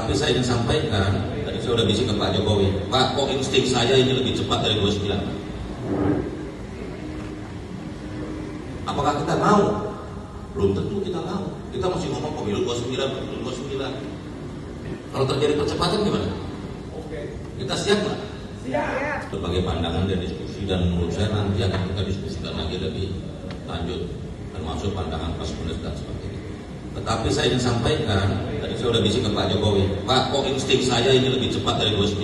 Tetapi saya ingin sampaikan, tadi saya sudah bisik ke Pak Jokowi, Pak, kok insting saya ini lebih cepat dari 29? Apakah kita mau? Belum tentu kita mau. Kita masih ngomong pemilu 29. Kalau terjadi percepatan gimana? Kita siap nggak? Siap. Berbagai pandangan dan diskusi, dan menurut saya nanti akan kita diskusikan lagi lebih lanjut, termasuk pandangan plus minus dan sebagainya. Tetapi saya ingin sampaikan, tadi saya sudah bisik ke Pak Jokowi, Pak, kok insting saya ini lebih cepat dari 29?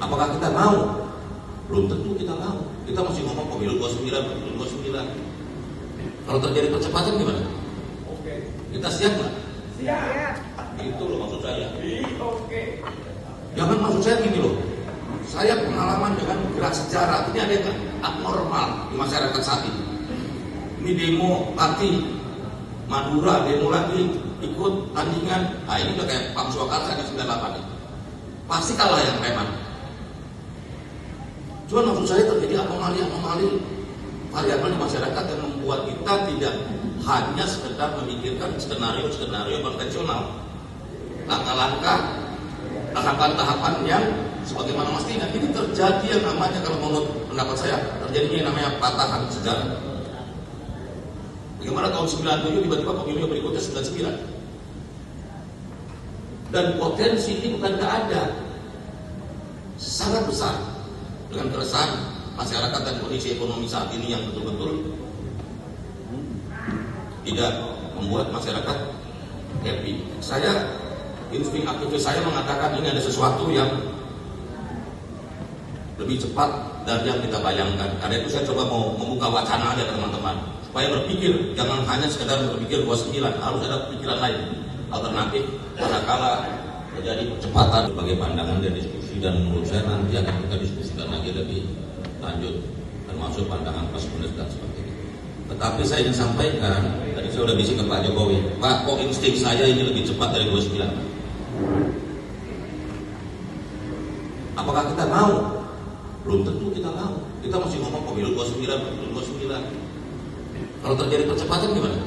Apakah kita mau? Belum tentu kita mau. Kita masih ngomong pemilu 29. Kalau terjadi percepatan gimana? Kita siap nggak? Siap. Itu loh maksud saya. Jangan maksud saya gini loh. Saya pengalaman dengan gerak sejarah. Ini ada yang abnormal di masyarakat saat ini. Ini demo parti Madura, demo lagi, ikut tandingan. Nah ini udah kayak Pam Swakarsa di 98 ini. Pasti kalah yang preman. Cuma maksud saya terjadi anomali variabel di masyarakat yang membuat kita tidak hanya sekedar memikirkan skenario konvensional, langkah-langkah, tahapan-tahapan yang sebagaimana mestinya. Ini terjadi yang namanya, kalau menurut pendapat saya, terjadinya yang namanya patahan sejarah. Bagaimana tahun 97 tiba-tiba pemilu berikutnya 99. Dan potensi ini bukan tidak ada, sangat besar. Dengan keresahan masyarakat dan kondisi ekonomi saat ini yang betul-betul tidak membuat masyarakat happy. Saya, insting aktivis saya mengatakan ini ada sesuatu yang lebih cepat dari yang kita bayangkan. Karena itu saya coba mau membuka wacana aja teman-teman, supaya berpikir, jangan hanya sekedar berpikir 29, harus ada pikiran lain, alternatif, manakala terjadi percepatan. Berbagai pandangan dan diskusi, dan menurut saya nanti akan kita diskusikan lagi lebih lanjut, termasuk pandangan plus minus dan sebagainya. Tetapi saya ingin sampaikan, tadi saya sudah bisik ke Pak Jokowi, Pak, kok insting saya ini lebih cepat dari 29? Apakah kita mau? Belum tentu kita mau. Kita masih ngomong pemilu 29. Kalau terjadi percepatan gimana?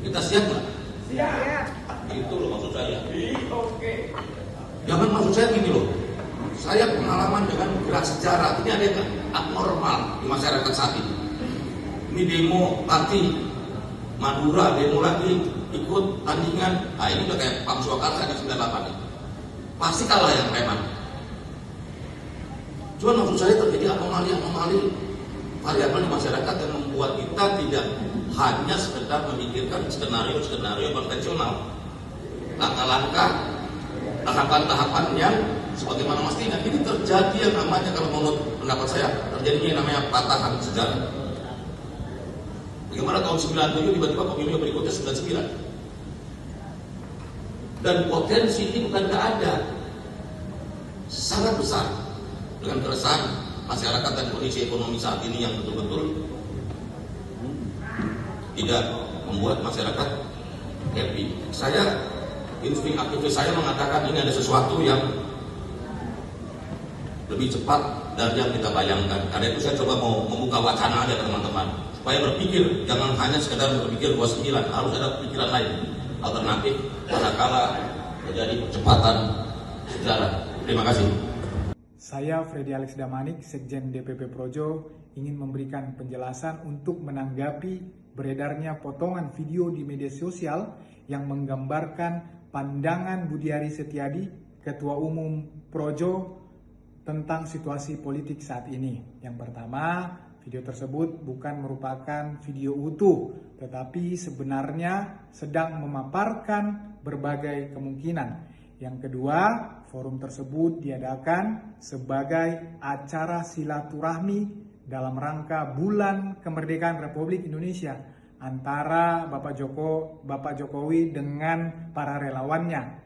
Kita siap nggak? Siap. Itu loh maksud saya. Jangan maksud saya gini loh. Saya pengalaman dengan gerak sejarah. Ini ada yang abnormal di masyarakat saat ini. Ini demo parti Madura, demo lagi, ikut tandingan. Nah ini udah kayak Pam Swakarsa di 98 ini. Pasti kalah yang preman. Cuma maksud saya terjadi anomali variabel di masyarakat yang membuat kita tidak hanya sekedar memikirkan skenario konvensional, langkah-langkah, tahapan-tahapan yang sebagaimana mestinya. Ini terjadi yang namanya, kalau menurut pendapat saya, terjadinya yang namanya patahan sejarah. Bagaimana tahun 97 tiba-tiba pemilu berikutnya 99. Dan potensi ini bukan tidak ada, sangat besar. Dengan keresahan masyarakat dan kondisi ekonomi saat ini yang betul-betul tidak membuat masyarakat happy. Saya, insting aktivis saya mengatakan ini ada sesuatu yang lebih cepat dari yang kita bayangkan. Karena itu saya coba mau membuka wacana aja teman-teman, supaya berpikir, jangan hanya sekedar berpikir 29, harus ada pikiran lain, alternatif, manakala terjadi percepatan sejarah. Terima kasih. Saya Freddy Alex Damanik, Sekjen DPP Projo, ingin memberikan penjelasan untuk menanggapi beredarnya potongan video di media sosial yang menggambarkan pandangan Budiari Setiadi, Ketua Umum Projo, tentang situasi politik saat ini. Yang pertama, video tersebut bukan merupakan video utuh, tetapi sebenarnya sedang memaparkan berbagai kemungkinan. Yang kedua, forum tersebut diadakan sebagai acara silaturahmi dalam rangka Bulan Kemerdekaan Republik Indonesia antara Bapak Jokowi dengan para relawannya.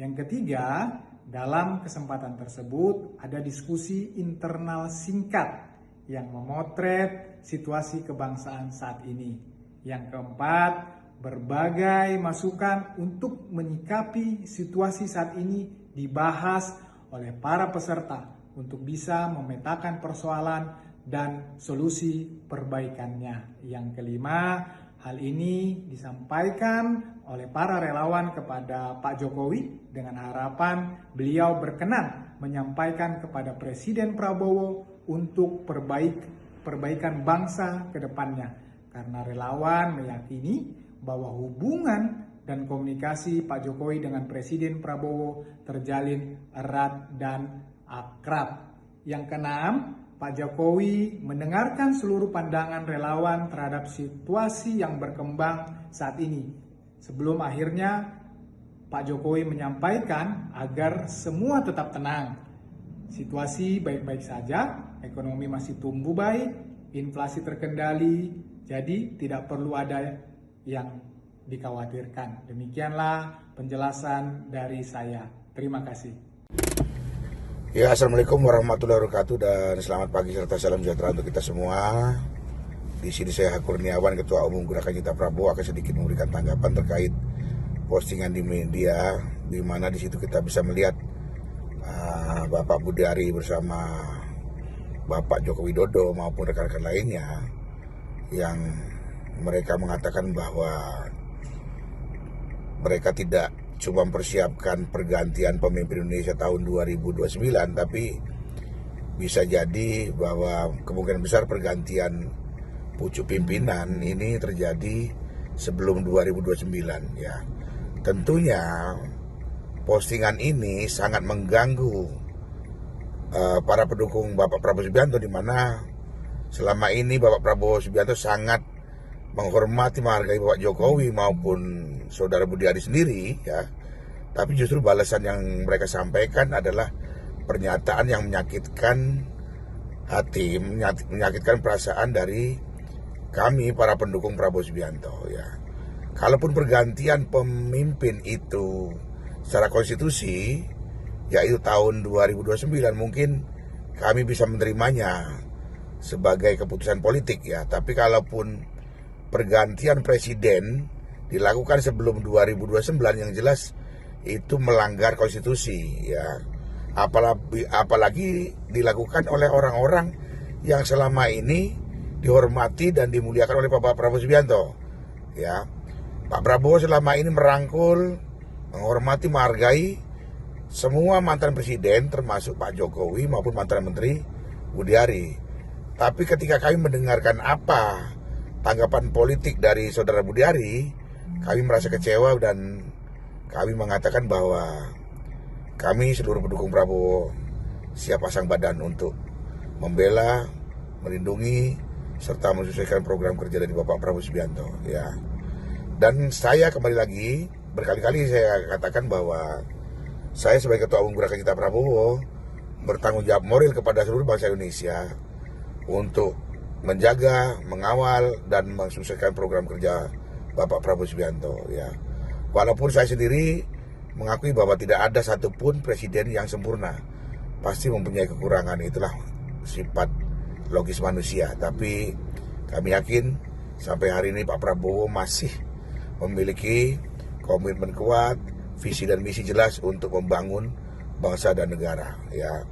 Yang ketiga, dalam kesempatan tersebut ada diskusi internal singkat yang memotret situasi kebangsaan saat ini. Yang keempat, berbagai masukan untuk menyikapi situasi saat ini dibahas oleh para peserta untuk bisa memetakan persoalan dan solusi perbaikannya. Yang kelima, Hal ini disampaikan oleh para relawan kepada Pak Jokowi dengan harapan beliau berkenan menyampaikan kepada Presiden Prabowo untuk perbaikan bangsa ke depannya. Karena relawan meyakini bahwa hubungan dan komunikasi Pak Jokowi dengan Presiden Prabowo terjalin erat dan akrab. Yang keenam, Pak Jokowi mendengarkan seluruh pandangan relawan terhadap situasi yang berkembang saat ini. Sebelum akhirnya Pak Jokowi menyampaikan agar semua tetap tenang. Situasi baik-baik saja, ekonomi masih tumbuh baik, inflasi terkendali, jadi tidak perlu ada yang dikhawatirkan. Demikianlah penjelasan dari saya. Terima kasih. Ya, Assalamualaikum warahmatullahi wabarakatuh dan selamat pagi serta salam sejahtera untuk kita semua. Di sini saya Kurniawan, Ketua Umum Gerakan Cinta Prabowo, akan sedikit memberikan tanggapan terkait postingan di media, di mana di situ kita bisa melihat Bapak Budiari bersama Bapak Joko Widodo maupun rekan-rekan lainnya yang mereka mengatakan bahwa mereka tidak cuma mempersiapkan pergantian pemimpin Indonesia tahun 2029, tapi bisa jadi bahwa kemungkinan besar pergantian pucuk pimpinan ini terjadi sebelum 2029 ya. Tentunya postingan ini sangat mengganggu para pendukung Bapak Prabowo Subianto, di mana selama ini Bapak Prabowo Subianto sangat menghormati, menghargai Bapak Jokowi maupun Saudara Budiari sendiri ya. Tapi justru balasan yang mereka sampaikan adalah pernyataan yang menyakitkan hati, menyakitkan perasaan dari kami para pendukung Prabowo Subianto ya. Kalaupun pergantian pemimpin itu secara konstitusi yaitu tahun 2029, mungkin kami bisa menerimanya sebagai keputusan politik ya. Tapi kalaupun pergantian presiden dilakukan sebelum 2029, yang jelas itu melanggar konstitusi ya. Apalagi dilakukan oleh orang-orang yang selama ini dihormati dan dimuliakan oleh Bapak Prabowo Subianto ya. Pak Prabowo selama ini merangkul, menghormati, menghargai semua mantan presiden termasuk Pak Jokowi maupun mantan menteri Budiari. Tapi ketika kami mendengarkan apa tanggapan politik dari Saudara Budiari, kami merasa kecewa dan kami mengatakan bahwa kami seluruh pendukung Prabowo siap pasang badan untuk membela, melindungi, serta menyesuaikan program kerja dari Bapak Prabowo Subianto ya. Dan saya kembali lagi, berkali-kali saya katakan bahwa saya sebagai Ketua Umum Gerakan Cinta Prabowo bertanggung jawab moral kepada seluruh bangsa Indonesia untuk menjaga, mengawal, dan mensukseskan program kerja Bapak Prabowo Subianto ya. Walaupun saya sendiri mengakui bahwa tidak ada satupun presiden yang sempurna, pasti mempunyai kekurangan, itulah sifat logis manusia. Tapi kami yakin sampai hari ini Pak Prabowo masih memiliki komitmen kuat, visi dan misi jelas untuk membangun bangsa dan negara ya.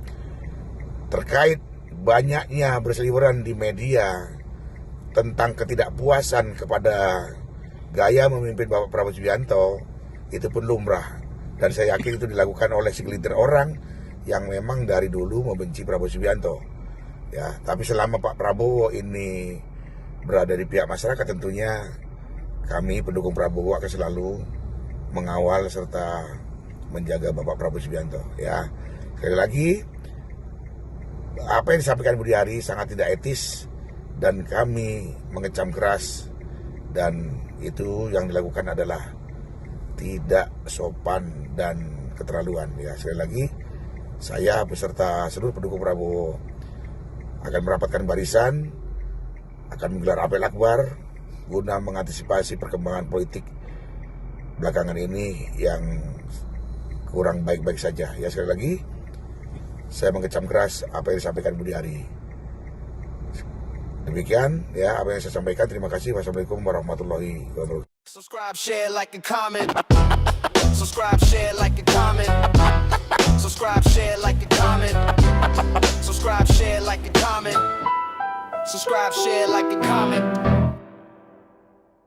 Terkait banyaknya berseliweran di media tentang ketidakpuasan kepada gaya memimpin Bapak Prabowo Subianto, itu pun lumrah, dan saya yakin itu dilakukan oleh segelintir orang yang memang dari dulu membenci Prabowo Subianto ya. Tapi selama Pak Prabowo ini berada di pihak masyarakat, tentunya kami pendukung Prabowo akan selalu mengawal serta menjaga Bapak Prabowo Subianto ya. Sekali lagi, apa yang disampaikan Budiari sangat tidak etis dan kami mengecam keras, dan itu yang dilakukan adalah tidak sopan dan keterlaluan ya. Sekali lagi, saya beserta seluruh pendukung Prabowo akan merapatkan barisan, akan menggelar apel akbar guna mengantisipasi perkembangan politik belakangan ini yang kurang baik-baik saja ya. Sekali lagi, saya mengecam keras apa yang disampaikan Budiari. Demikian ya apa yang saya sampaikan. Terima kasih. Wassalamualaikum warahmatullahi wabarakatuh. Subscribe, share, like, and comment. Subscribe, share, like, and comment. Subscribe, share, like, and comment. Subscribe, share, like, and comment. Subscribe, share, like, and comment.